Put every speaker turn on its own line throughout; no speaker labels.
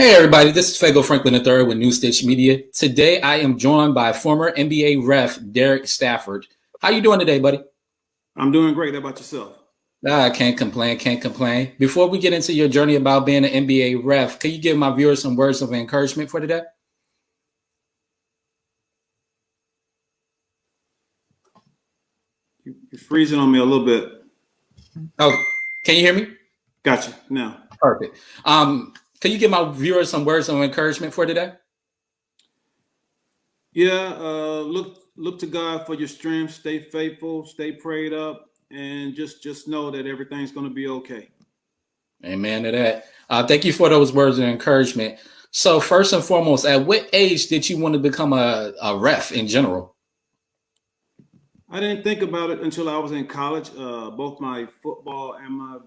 Hey everybody, this is Fago Franklin III with Newsstitched Media. Today I am joined by former NBA ref Derrick Stafford. How you doing today, buddy?
I'm doing great. How about yourself?
I can't complain, can't complain. Before we get into your journey about being an NBA ref, can you give my viewers some words of encouragement for today?
You're freezing on me a little bit.
Oh, can you hear me?
Gotcha. Now.
Perfect. Can you give my viewers some words of encouragement for today?
Yeah, look to God for your strength. Stay faithful, stay prayed up, and just know that everything's going to be okay.
Amen to that. Thank you for those words of encouragement. So first and foremost, at what age did you want to become a ref in general?
I didn't think about it until I was in college. Both my football and my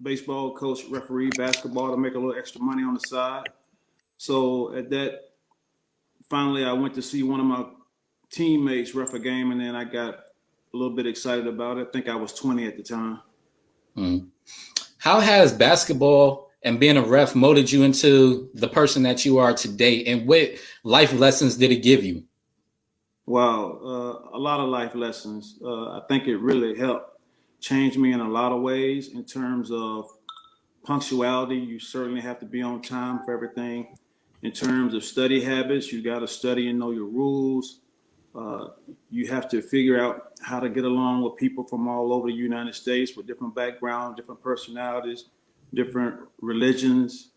baseball coach referee basketball to make a little extra money on the side. So at that, finally, I went to see one of my teammates ref a game, and then I got a little bit excited about it. I think I was 20 at the time.
How has basketball and being a ref molded you into the person that you are today? And what life lessons did it give you?
Wow, a lot of life lessons. I think it really helped change me in a lot of ways in terms of punctuality. You certainly have to be on time for everything. In terms of study habits, you got to study and know your rules. You have to figure out how to get along with people from all over the United States with different backgrounds, different personalities, different religions,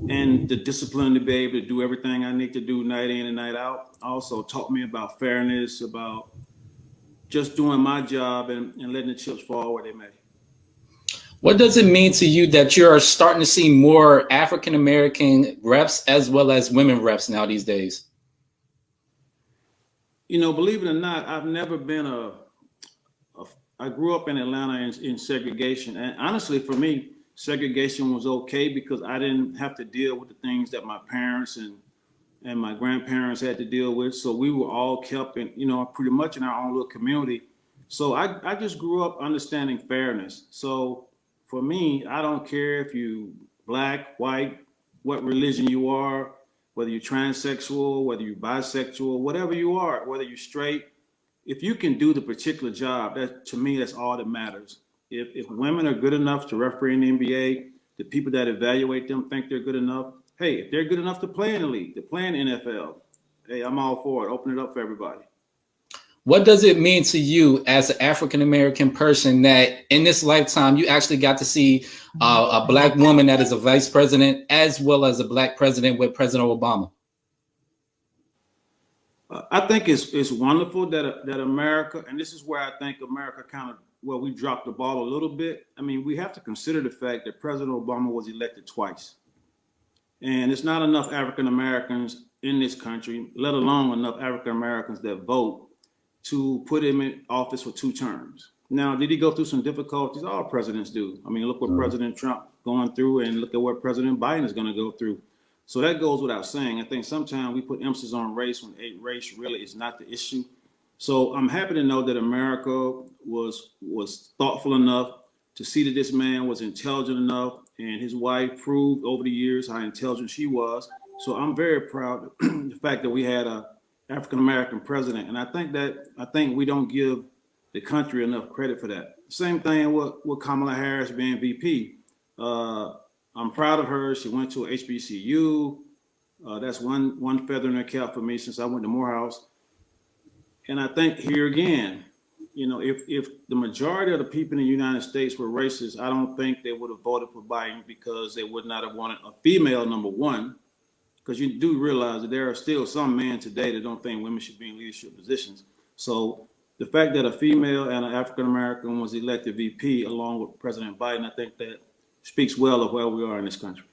and the discipline to be able to do everything I need to do night in and night out. Also taught me about fairness, about just doing my job and letting the chips fall where they may.
What does it mean to you that you're starting to see more African-American reps as well as women reps now these days?
You know, believe it or not, I've never been I grew up in Atlanta in segregation. And honestly, for me, segregation was okay because I didn't have to deal with the things that my parents and my grandparents had to deal with. So we were all kept in, pretty much in our own little community. So I just grew up understanding fairness. So for me, I don't care if you black, white, what religion you are, whether you're transsexual, whether you're bisexual, whatever you are, whether you're straight, if you can do the particular job, that to me, that's all that matters. If women are good enough to referee in the NBA, the people that evaluate them think they're good enough. Hey, if they're good enough to play in the league, to play in the NFL, hey, I'm all for it. Open it up for everybody.
What does it mean to you as an African-American person that in this lifetime you actually got to see a black woman that is a vice president as well as a black president with President Obama?
I think it's wonderful that America, and this is where I think America we dropped the ball a little bit. I mean, we have to consider the fact that President Obama was elected twice. And it's not enough African Americans in this country, let alone enough African Americans that vote to put him in office for 2 terms. Now, did he go through some difficulties? All presidents do. I mean, look what President Trump going through and look at what President Biden is going to go through. So that goes without saying. I think sometimes we put emphasis on race when race really is not the issue. So I'm happy to know that America was thoughtful enough to see that this man was intelligent enough, and his wife proved over the years how intelligent she was. So I'm very proud of the fact that we had a African-American president. And I think we don't give the country enough credit for that. Same thing with Kamala Harris being VP. I'm proud of her. She went to a HBCU. That's one feather in her cap for me since I went to Morehouse. And I think here again, if the majority of the people in the United States were racist, I don't think they would have voted for Biden because they would not have wanted a female, number one. Because you do realize that there are still some men today that don't think women should be in leadership positions. So the fact that a female and an African-American was elected VP along with President Biden, I think that speaks well of where we are in this country.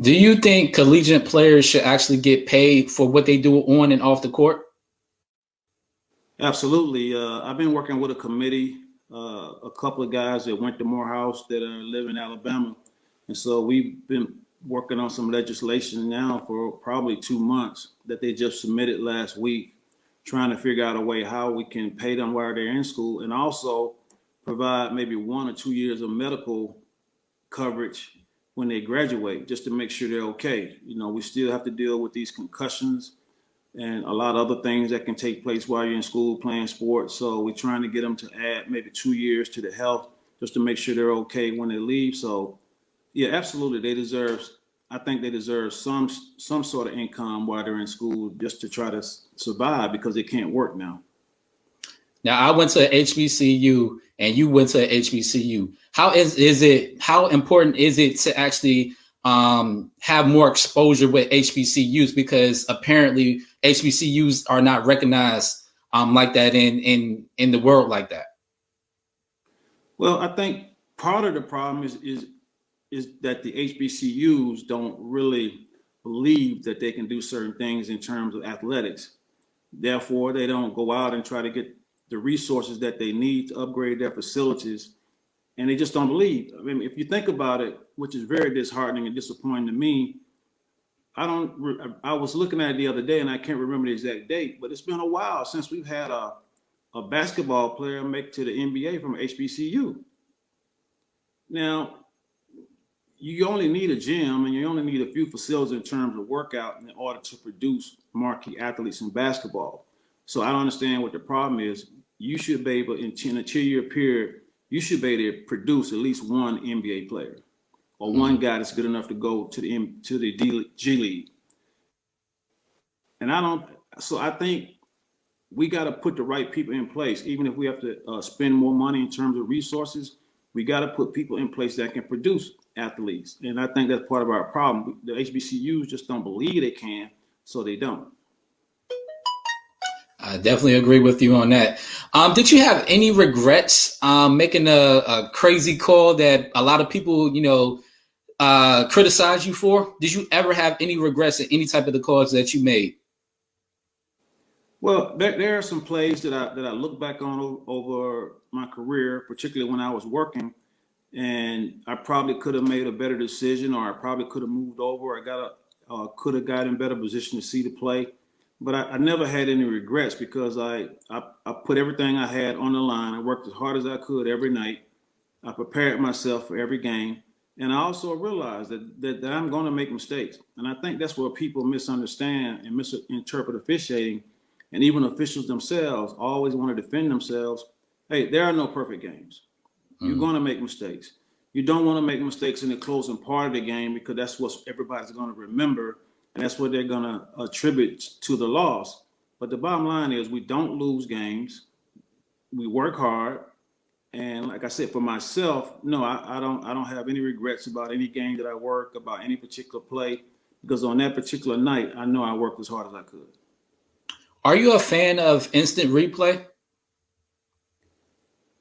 Do you think collegiate players should actually get paid for what they do on and off the court?
Absolutely. I've been working with a committee, a couple of guys that went to Morehouse that live in Alabama. And so we've been working on some legislation now for probably 2 months that they just submitted last week, trying to figure out a way how we can pay them while they're in school and also provide maybe 1 or 2 years of medical coverage when they graduate, just to make sure they're okay. You know, we still have to deal with these concussions and a lot of other things that can take place while you're in school playing sports. So we're trying to get them to add maybe 2 years to the health just to make sure they're okay when they leave. So yeah, absolutely. I think they deserve some sort of income while they're in school just to try to survive because they can't work now.
Now, I went to HBCU and you went to HBCU. How important is it to actually have more exposure with HBCUs? Because apparently HBCUs are not recognized like that in the world like that.
Well, I think part of the problem is that the HBCUs don't really believe that they can do certain things in terms of athletics. Therefore, they don't go out and try to get the resources that they need to upgrade their facilities, and they just don't believe. I mean, if you think about it, which is very disheartening and disappointing to me, I was looking at it the other day, and I can't remember the exact date, but it's been a while since we've had a basketball player make to the NBA from HBCU. Now, you only need a gym and you only need a few facilities in terms of workout in order to produce marquee athletes in basketball. So I don't understand what the problem is. You should be able, in a 2-year period, you should be able to produce at least one NBA player or one guy that's good enough to go to the G League. And I think we got to put the right people in place. Even if we have to spend more money in terms of resources, we got to put people in place that can produce athletes. And I think that's part of our problem. The HBCUs just don't believe they can, so they don't.
I definitely agree with you on that. Did you have any regrets making a crazy call that a lot of people, criticize you for? Did you ever have any regrets at any type of the calls that you made?
Well, there are some plays that I look back on over my career, particularly when I was working, and I probably could have made a better decision, or I probably could have moved over. Could have got in better position to see the play. But I never had any regrets because I put everything I had on the line. I worked as hard as I could every night. I prepared myself for every game. And I also realized that I'm going to make mistakes. And I think that's where people misunderstand and misinterpret officiating. And even officials themselves always want to defend themselves. Hey, there are no perfect games. You're going to make mistakes. You don't want to make mistakes in the closing part of the game because that's what everybody's going to remember. And that's what they're going to attribute to the loss. But the bottom line is we don't lose games. We work hard. And like I said, for myself, no, I don't have any regrets about any game that I work, about any particular play, because on that particular night, I know I worked as hard as I could.
Are you a fan of instant replay?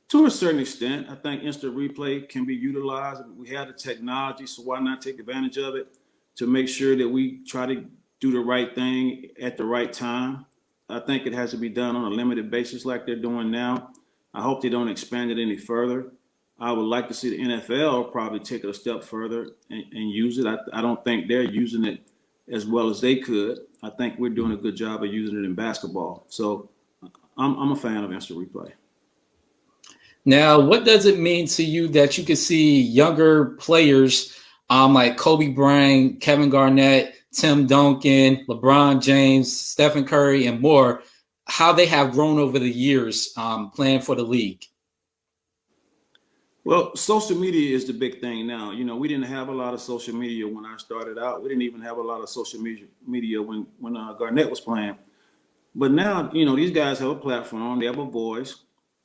To a certain extent, I think instant replay can be utilized. We have the technology, so why not take advantage of it to make sure that we try to do the right thing at the right time? I think it has to be done on a limited basis like they're doing now. I hope they don't expand it any further. I would like to see the NFL probably take it a step further and use it. I don't think they're using it as well as they could. I think we're doing a good job of using it in basketball. So I'm a fan of instant replay.
Now, what does it mean to you that you can see younger players like Kobe Bryant, Kevin Garnett, Tim Duncan, LeBron James, Stephen Curry, and more, how they have grown over the years playing for the league?
Well, social media is the big thing now. We didn't have a lot of social media when I started out. We didn't even have a lot of social media when Garnett was playing. But now, these guys have a platform. They have a voice.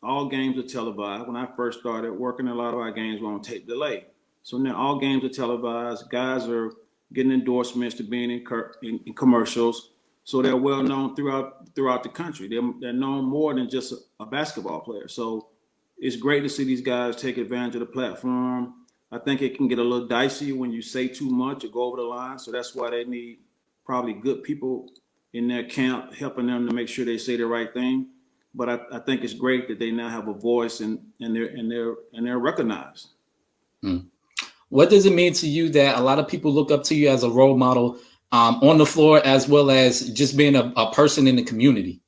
All games are televised. When I first started working, a lot of our games were on tape delay. So now all games are televised. Guys are getting endorsements to being in commercials. So they're well known throughout the country. They're known more than just a basketball player. So it's great to see these guys take advantage of the platform. I think it can get a little dicey when you say too much or go over the line. So that's why they need probably good people in their camp helping them to make sure they say the right thing. But I think it's great that they now have a voice and they're recognized.
What does it mean to you that a lot of people look up to you as a role model on the floor as well as just being a person in the community?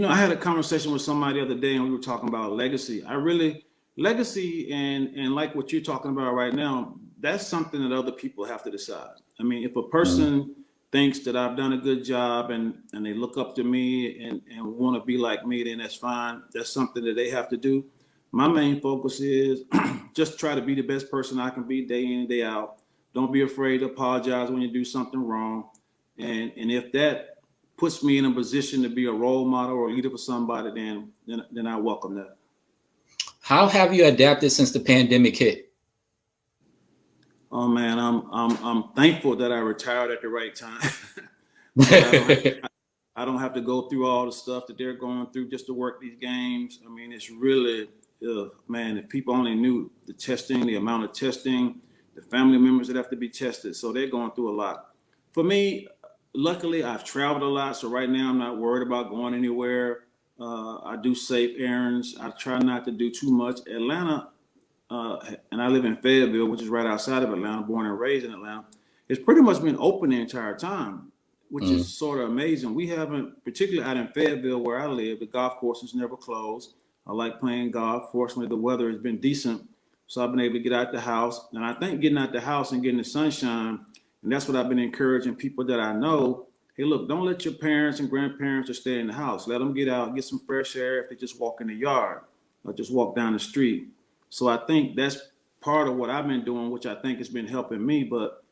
I
had a conversation with somebody the other day and we were talking about legacy. I really, Legacy and like what you're talking about right now, that's something that other people have to decide. I mean, if a person thinks that I've done a good job and they look up to me and want to be like me, then that's fine. That's something that they have to do. My main focus is just try to be the best person I can be day in and day out. Don't be afraid to apologize when you do something wrong. And if that puts me in a position to be a role model or a leader for somebody, then I welcome that. How
have you adapted since the pandemic hit?
Oh man, I'm thankful that I retired at the right time. I don't have to go through all the stuff that they're going through just to work these games. I mean, it's really, man, if people only knew the testing, the amount of testing, the family members that have to be tested. So they're going through a lot. For me, luckily, I've traveled a lot. So right now I'm not worried about going anywhere. I do safe errands. I try not to do too much. Atlanta, and I live in Fayetteville, which is right outside of Atlanta, born and raised in Atlanta. It's pretty much been open the entire time, which is sort of amazing. We haven't, particularly out in Fayetteville where I live, the golf course is never closed. I like playing golf. Fortunately, the weather has been decent, so I've been able to get out the house. And I think getting out the house and getting the sunshine, and that's what I've been encouraging people that I know. Hey, look, don't let your parents and grandparents just stay in the house. Let them get out, get some fresh air if they just walk in the yard or just walk down the street. So I think that's part of what I've been doing, which I think has been helping me. But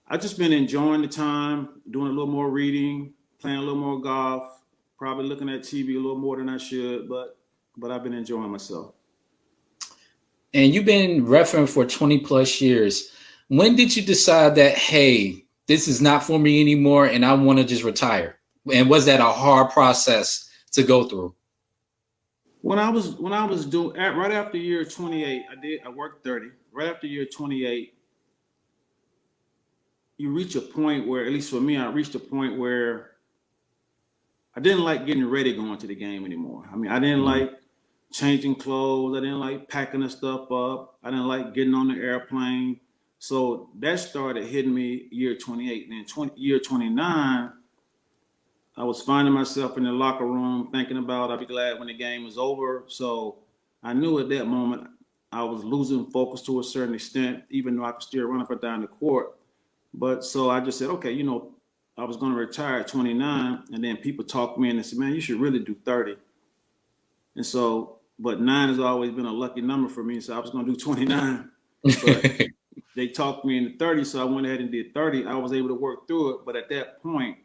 I've just been enjoying the time, doing a little more reading, playing a little more golf, probably looking at TV a little more than I should, but I've been enjoying myself.
And you've been refereeing for 20 plus years. When did you decide that, hey, this is not for me anymore and I want to just retire? And was that a hard process to go through?
When I was doing right after year 28, I worked 30. Right after year 28, you reach a point where, at least for me, I reached a point where I didn't like getting ready going to the game anymore. I mean, I didn't like changing clothes. I didn't like packing the stuff up. I didn't like getting on the airplane. So that started hitting me year 28. And then year 29, I was finding myself in the locker room thinking about I'll be glad when the game is over. So I knew at that moment I was losing focus to a certain extent, even though I could still run up and down the court. But so I just said, okay, I was going to retire at 29. And then people talked to me and they said, man, you should really do 30. And so, but 9 has always been a lucky number for me. So I was going to do 29. But they talked me into 30. So I went ahead and did 30. I was able to work through it. But at that point,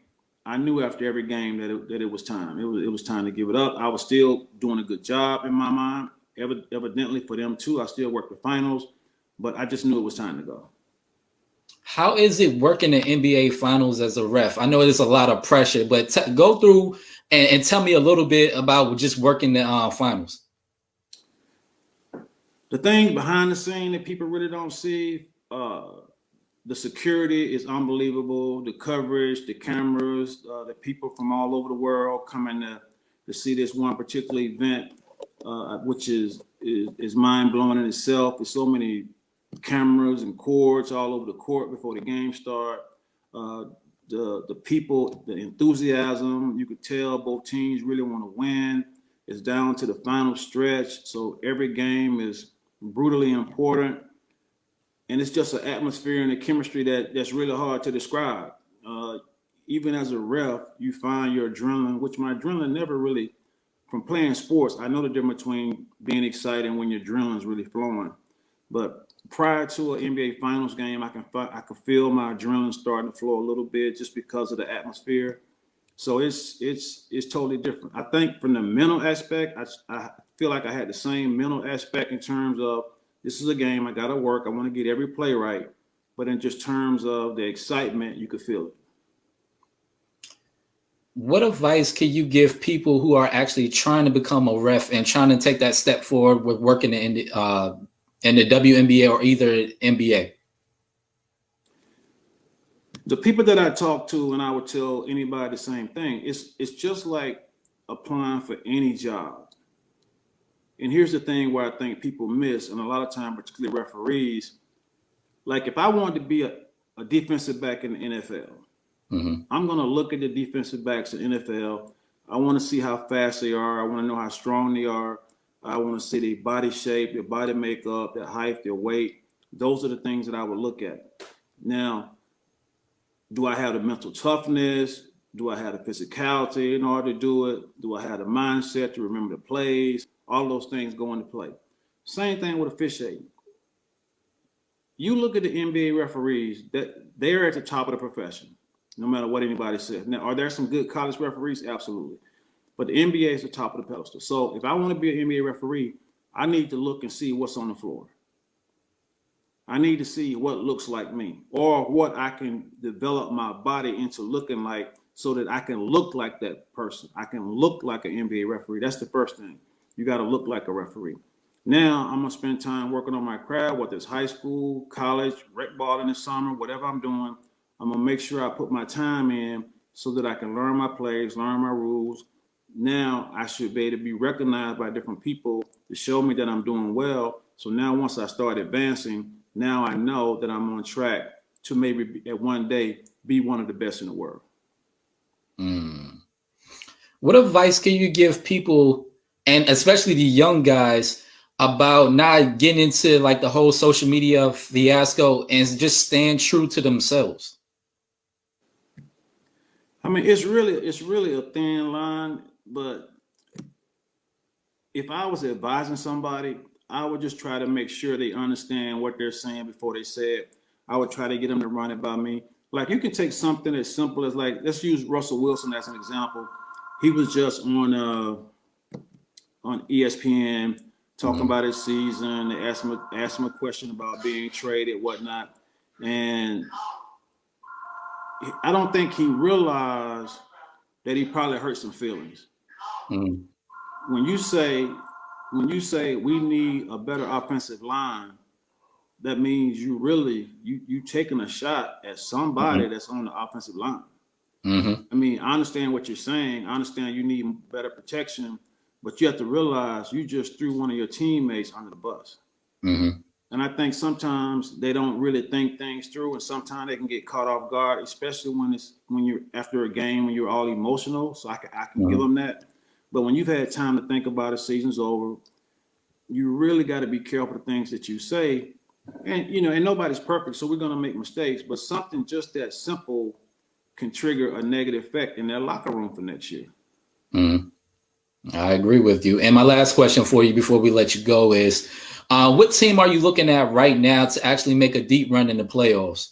I knew after every game that it was time. It was time to give it up. I was still doing a good job in my mind. Evidently for them too. I still worked the finals, but I just knew it was time to go.
How is it working the NBA finals as a ref? I know there's a lot of pressure, but go through and tell me a little bit about just working the finals.
The thing behind the scene that people really don't see, the security is unbelievable. The coverage, the cameras, the people from all over the world coming to see this one particular event, which is mind blowing in itself. There's so many cameras and cords all over the court before the game start. The people, the enthusiasm, you could tell both teams really want to win. It's down to the final stretch, so every game is brutally important. And it's just an atmosphere and a chemistry that's really hard to describe. Even as a ref, you find your adrenaline, which my adrenaline never really, from playing sports, I know the difference between being excited and when your adrenaline is really flowing. But prior to an NBA Finals game, I can feel my adrenaline starting to flow a little bit just because of the atmosphere. So it's totally different. I think from the mental aspect, I feel like I had the same mental aspect in terms of this is a game, I got to work, I want to get every play right. But in just terms of the excitement, you could feel it.
What advice can you give people who are actually trying to become a ref and trying to take that step forward with working in the WNBA or either NBA?
The people that I talk to, and I would tell anybody the same thing, it's just like applying for any job. And here's the thing where I think people miss, and a lot of times, particularly referees, like if I wanted to be a defensive back in the NFL, I'm going to look at the defensive backs in the NFL. I want to see how fast they are. I want to know how strong they are. I want to see their body shape, their body makeup, their height, their weight. Those are the things that I would look at. Now, do I have the mental toughness? Do I have the physicality in order to do it? Do I have the mindset to remember the plays? All those things go into play. Same thing with officiating. You look at the NBA referees, that they're at the top of the profession, no matter what anybody says. Now, are there some good college referees? Absolutely. But the NBA is the top of the pedestal. So if I want to be an NBA referee, I need to look and see what's on the floor. I need to see what looks like me, or what I can develop my body into looking like, so that I can look like that person. I can look like an NBA referee. That's the first thing. You got to look like a referee. Now I'm going to spend time working on my craft, whether it's high school, college, rec ball in the summer, whatever I'm doing. I'm going to make sure I put my time in so that I can learn my plays, learn my rules. Now I should be able to be recognized by different people to show me that I'm doing well. So now once I start advancing, now I know that I'm on track to maybe at one day be one of the best in the world.
What advice can you give people, and especially the young guys, about not getting into like the whole social media fiasco and just staying true to themselves?
I mean, it's really a thin line, but if I was advising somebody, I would just try to make sure they understand what they're saying before they say it. I would try to get them to run it by me. Like, you can take something as simple as, like, let's use Russell Wilson as an example. He was just on ESPN talking about his season. They asked him a question about being traded, whatnot, and I don't think he realized that he probably hurt some feelings. When you say we need a better offensive line, that means you taking a shot at somebody that's on the offensive line. I mean, I understand what you're saying. I understand you need better protection, but you have to realize you just threw one of your teammates under the bus. And I think sometimes they don't really think things through, and sometimes they can get caught off guard, especially when you're after a game, when you're all emotional. So I can give them that. But when you've had time to think about it, season's over, you really got to be careful of the things that you say. And, and nobody's perfect, so we're going to make mistakes. But something just that simple can trigger a negative effect in their locker room for next year.
I agree with you. And my last question for you before we let you go is, what team are you looking at right now to actually make a deep run in the playoffs?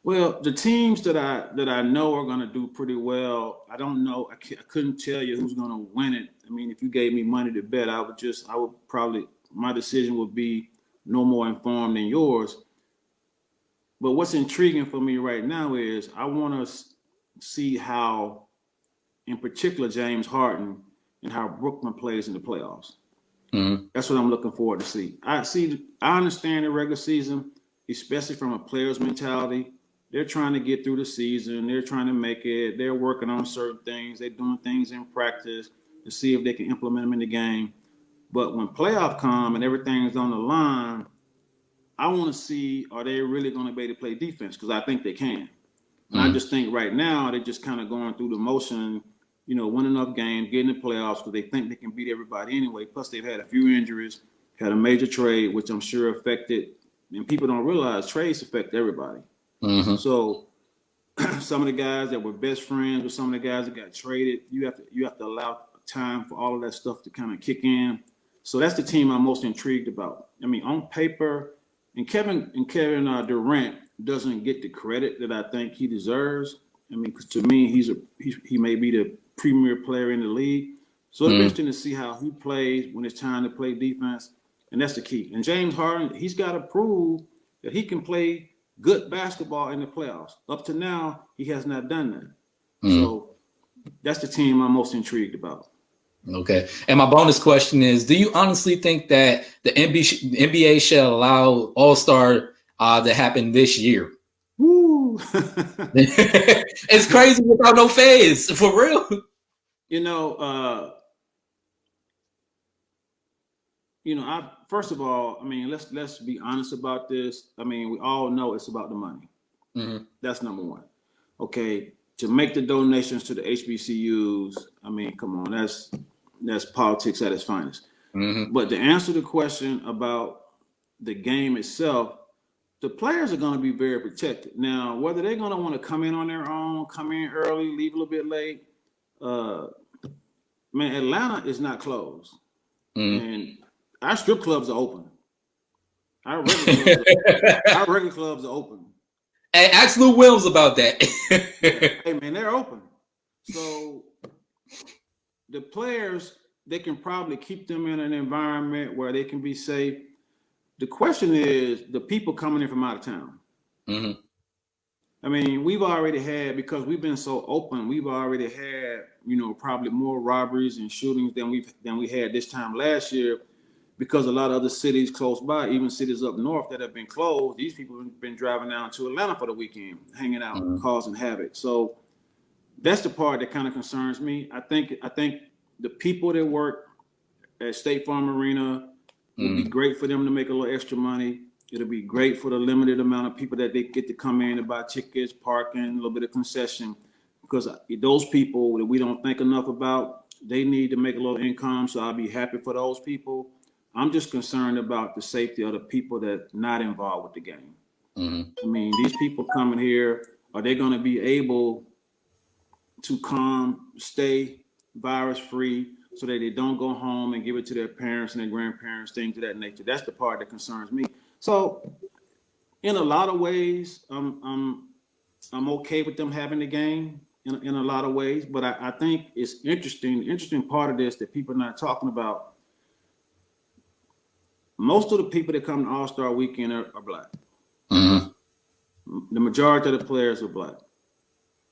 Well, the teams that I know are going to do pretty well, I don't know. I couldn't tell you who's going to win it. I mean, if you gave me money to bet, my decision would be no more informed than yours. But what's intriguing for me right now is I want to see how, in particular, James Harden and how Brooklyn plays in the playoffs. That's what I'm looking forward to see. I understand the regular season, especially from a player's mentality. They're trying to get through the season. They're trying to make it. They're working on certain things. They're doing things in practice to see if they can implement them in the game. But when playoff come and everything's on the line, I want to see, are they really going to be able to play defense? Because I think they can. And I just think right now they're just kind of going through the motion, win enough games, get in the playoffs because they think they can beat everybody anyway. Plus they've had a few injuries, had a major trade, which I'm sure affected. And people don't realize trades affect everybody. So some of the guys that were best friends with some of the guys that got traded, you have to allow time for all of that stuff to kind of kick in. So that's the team I'm most intrigued about. I mean, on paper, and Kevin Durant doesn't get the credit that I think he deserves. I mean, because to me, he may be the premier player in the league. So it's interesting to see how he plays when it's time to play defense, and that's the key. And James Harden, he's got to prove that he can play good basketball in the playoffs. Up to now, he has not done that. So that's the team I'm most intrigued about.
Okay. And my bonus question is, do you honestly think that the NBA should allow All-Star to happen this year?
Woo!
It's crazy without no fans, for real.
First of all, I mean, let's be honest about this. I mean, we all know it's about the money. That's number one. Okay. to make the donations to the HBCUs, I mean, come on, that's politics at its finest. Mm-hmm. But to answer the question about the game itself, the players are going to be very protected. Now, whether they're going to want to come in on their own, come in early, leave a little bit late, man, Atlanta is not closed. Mm-hmm. And our strip clubs are open. Our regular clubs are open.
Hey, ask Lou Williams about that.
Hey, man, they're open. So the players, they can probably keep them in an environment where they can be safe. The question is the people coming in from out of town. Mm-hmm. I mean, we've already had, because we've been so open, we've already had, probably more robberies and shootings than we had this time last year, because a lot of other cities close by, even cities up north that have been closed, these people have been driving down to Atlanta for the weekend, hanging out, mm-hmm. causing havoc. So that's the part that kind of concerns me. I think the people that work at State Farm Arena, it'll be great for them to make a little extra money. It'll be great for the limited amount of people that they get to come in and buy tickets, parking, a little bit of concession, because those people that we don't think enough about, they need to make a little income. So I'll be happy for those people. I'm just concerned about the safety of the people that are not involved with the game. Mm-hmm. I mean, these people coming here, are they going to be able to come, stay virus-free, so that they don't go home and give it to their parents and their grandparents, things of that nature? That's the part that concerns me. So in a lot of ways, I'm okay with them having the game in a lot of ways, but I think it's interesting. The interesting part of this that people are not talking about, most of the people that come to All-Star Weekend are Black. Mm-hmm. The majority of the players are Black.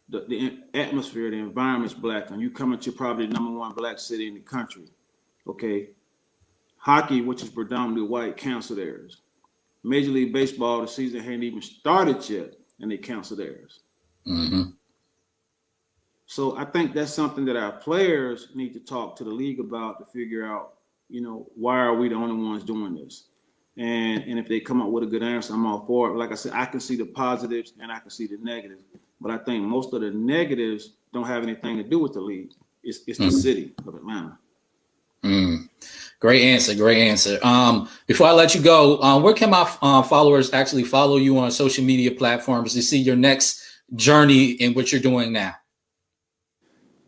The atmosphere, the environment's Black, and you come into probably the #1 Black city in the country. Okay. Hockey, which is predominantly white, canceled theirs. Major League Baseball, the season hadn't even started yet, and they canceled theirs. Mm-hmm. So I think that's something that our players need to talk to the league about, to figure out, why are we the only ones doing this? And if they come up with a good answer, I'm all for it. Like I said, I can see the positives and I can see the negatives. But I think most of the negatives don't have anything to do with the league. It's the city of Atlanta. Mm.
Great answer. Before I let you go, where can my followers actually follow you on social media platforms to see your next journey in what you're doing now?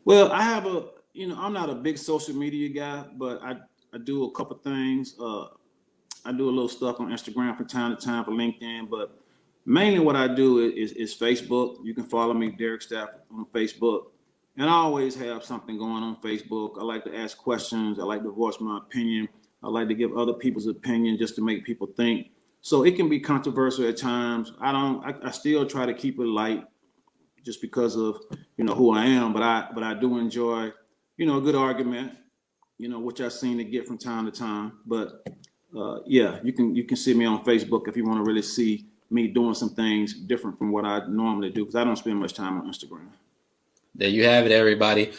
Well, I have I'm not a big social media guy, but I do a couple things. I do a little stuff on Instagram from time to time, for LinkedIn, but mainly what I do is Facebook. You can follow me, Derrick Stafford, on Facebook. And I always have something going on Facebook. I like to ask questions. I like to voice my opinion. I like to give other people's opinion just to make people think. So it can be controversial at times. I still try to keep it light just because of, who I am. But I do enjoy, a good argument, which I seem to get from time to time. But yeah, you can see me on Facebook if you want to really see me doing some things different from what I normally do, because I don't spend much time on Instagram.
There you have it, everybody.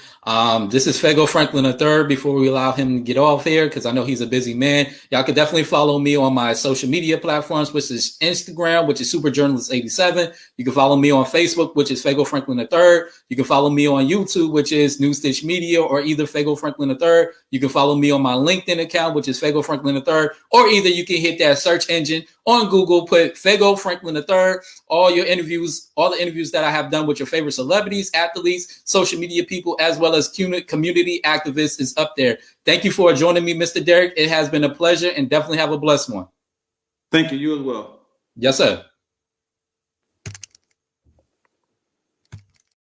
This is Fago Franklin III. Before we allow him to get off here, because I know he's a busy man, y'all can definitely follow me on my social media platforms, which is Instagram, which is SuperJournalist87. You can follow me on Facebook, which is Fago Franklin III. You can follow me on YouTube, which is Newsstitched Media, or either Fago Franklin III. You can follow me on my LinkedIn account, which is Fago Franklin III, or either you can hit that search engine on Google, put Fago Franklin III. All the interviews that I have done with your favorite celebrities, athletes, social media people, as well as community activists is up there. Thank you for joining me, Mr. Derrick. It has been a pleasure, and definitely have a blessed one.
Thank you. You as well.
Yes, sir.